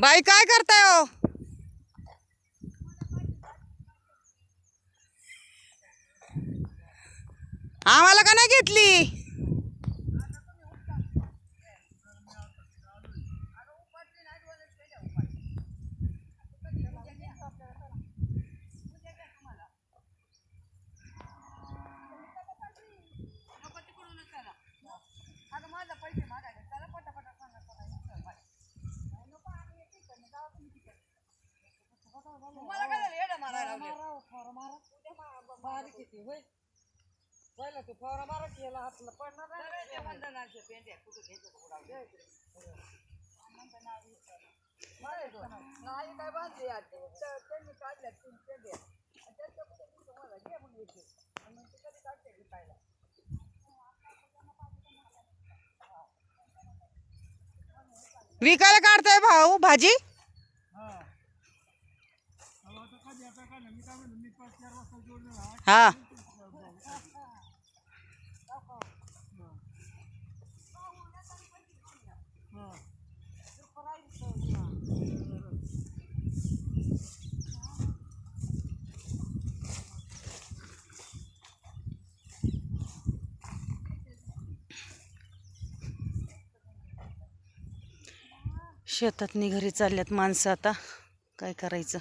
बाई काय करताय हो? आम्हाला का नाही घेतली? विकायला काढताय भाऊ भाजी? हा. शेतात घरी चालल्यात माणसं, आता काय करायचं?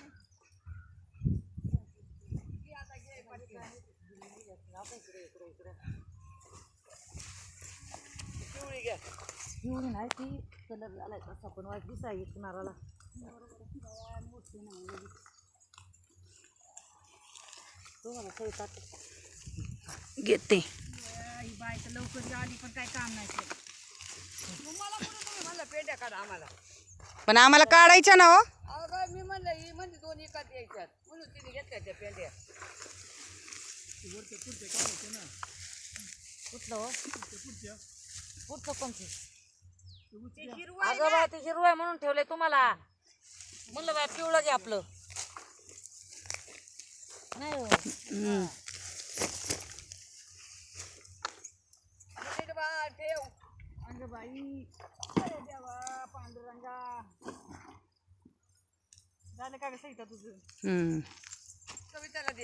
एवढी नाही ती कलर झालाय तसा, पण वाज दिसाय किनाराला घेते. बाय तर लवकर आली पण काय काम नाही केलं. म्हणलं पेंड्या काढा आम्हाला, पण आम्हाला काढायच्या ना हो. मी म्हणलं ही म्हणजे 2 एकात यायच्यात म्हणून तिने घेतल्या त्या पेंड्या. कुठलं हो? पुढचं कोणती? अगं बाय ते हिरवं आहे म्हणून ठेवलंय तुम्हाला. म्हणलं बाय पिवळं घे आपलं. नाही हो. ठेव अगं बाई, अरे देवा पांडुरंगा. झालं का ग सहिता तुझं? कविताला